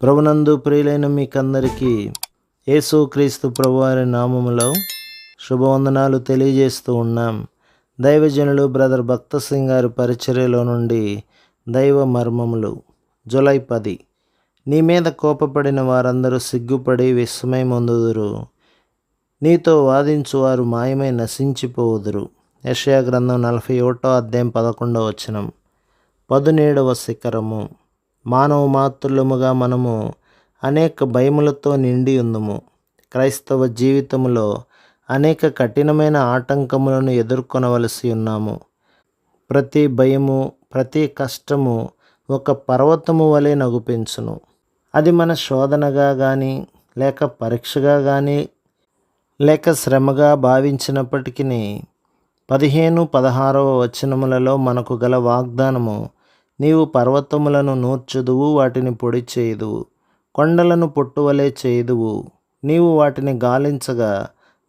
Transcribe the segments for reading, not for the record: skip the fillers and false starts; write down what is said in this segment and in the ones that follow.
ప్రభునందు ప్రియులైన మీకందరికీ యేసుక్రీస్తు ప్రభువారి నామములో శుభవందనాలు తెలియజేస్తూ ఉన్నాం. దైవజనులు బ్రదర్ భక్త సింగ్ గారి పరిచర్యలో నుండి దైవ మర్మములు. జూలై 10. నీ మీద కోపపడిన వారందరూ సిగ్గుపడి విస్మయమొందుదురు, నీతో వాదించువారు మాయమై నశించిపోవుదురు. యెషయా గ్రంథం 41వ అధ్యాయం 11వ వచనం. 17వ శిఖరము. మానవ మాతృలముగా మనము అనేక భయములతో నిండి ఉందము. క్రైస్తవ జీవితంలో అనేక కఠినమైన ఆటంకములను ఎదుర్కొనవలసి ఉన్నాము. ప్రతి భయము, ప్రతి కష్టము ఒక పర్వతము వలె నగుపించును. అది మన శోధనగా కానీ, లేక పరీక్షగా కానీ, లేక శ్రమగా భావించినప్పటికీ 15, 16వ వచనములలో మనకు గల వాగ్దానము, నీవు పర్వతములను నూర్చుదువు, వాటిని పొడి చేయుదువు, కొండలను పొట్టువలే చేయుదువు. నీవు వాటిని గాలించగా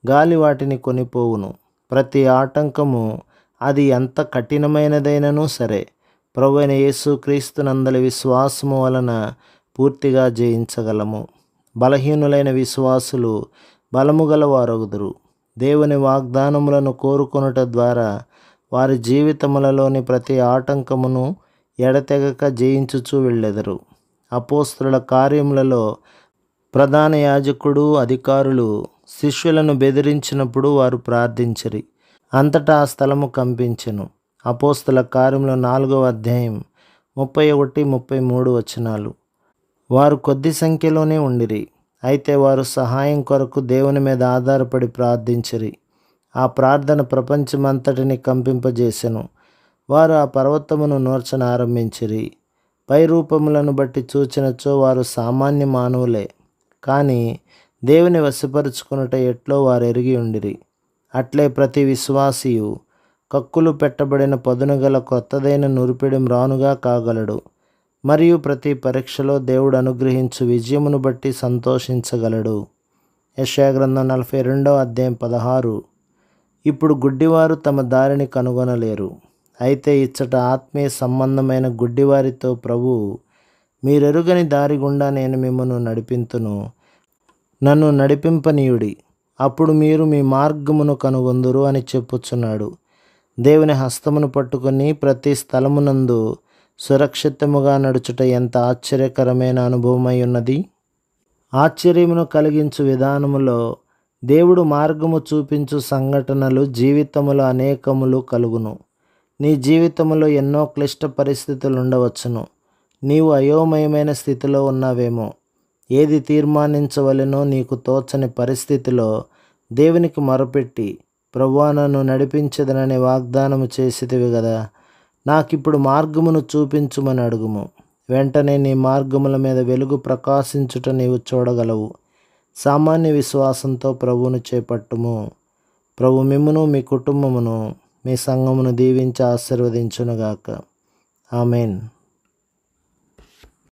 గాలి వాటిని కొనిపోవును. ప్రతి ఆటంకము అది ఎంత కఠినమైనదైనను సరే, ప్రభువైన యేసుక్రీస్తునందలి విశ్వాసము వలన పూర్తిగా జయించగలము. బలహీనులైన విశ్వాసులు బలము గలవారగుదురు. దేవుని వాగ్దానములను కోరుకొనుట ద్వారా వారి జీవితములలోని ప్రతి ఆటంకమును ఎడతెగక జయించుచూ వెళ్ళెదరు. అపోస్తలుల కార్యములలో ప్రధాన యాజకుడు, అధికారులు శిష్యులను బెదిరించినప్పుడు వారు ప్రార్థించిరి. అంతటా ఆ స్థలము కంపించెను. అపోస్తలుల కార్యములు 4వ అధ్యాయం 31, 33 వచనాలు. వారు కొద్ది సంఖ్యలోనే ఉండిరి, అయితే వారు సహాయం కొరకు దేవుని మీద ఆధారపడి ప్రార్థించిరి. ఆ ప్రార్థన ప్రపంచమంతటిని కంపింపజేసెను. వారు ఆ పర్వతమును నూర్చనారంభించిరి. పై రూపములను బట్టి చూచినచో వారు సామాన్య మానవులే, కానీ దేవుని వశపరుచుకొనుట ఎట్లో వారు ఎరిగి ఉండిరి. అట్లే ప్రతి విశ్వాసియు కక్కులు పెట్టబడిన పదునుగల కొత్తదైన నురిపిడి మ్రానుగా కాగలడు, మరియు ప్రతి పరీక్షలో దేవుడు అనుగ్రహించు విజయమును బట్టి సంతోషించగలడు. యెషయా గ్రంథం 42వ అధ్యాయం 16. ఇప్పుడు గుడ్డివారు తమ దారిని కనుగొనలేరు, అయితే ఇచ్చట ఆత్మీయ సంబంధమైన గుడ్డివారితో ప్రభువు, మీరెరుగని దారి గుండా నేను మిమ్మను నడిపింతును, నన్ను నడిపింపనీయుడి, అప్పుడు మీరు మీ మార్గమును కనుగొందురు అని చెప్పుచున్నాడు. దేవుని హస్తమును పట్టుకొని ప్రతి స్థలమునందు సురక్షితముగా నడుచుట ఎంత ఆశ్చర్యకరమైన అనుభవమై ఉన్నది. ఆశ్చర్యమును కలిగించు విధానములో దేవుడు మార్గము చూపించు సంఘటనలు జీవితములో అనేకములు కలుగును. నీ జీవితంలో ఎన్నో క్లిష్ట పరిస్థితులు ఉండవచ్చును. నీవు అయోమయమైన స్థితిలో ఉన్నావేమో. ఏది తీర్మానించవలెనో నీకు తోచని పరిస్థితిలో దేవునికి మొరపెట్టి, ప్రభువా నన్ను నడిపించదనని వాగ్దానము చేసితివి కదా, నాకిప్పుడు మార్గమును చూపించుమని అడుగుము. వెంటనే నీ మార్గముల మీద వెలుగు ప్రకాశించుట నీవు చూడగలవు. సామాన్య విశ్వాసంతో ప్రభువును చేపట్టుము. ప్రభు మిమ్మును, మీ కుటుంబమును, మీ సంఘమును దీవించి ఆశీర్వదించునుగాక. ఆమెన్.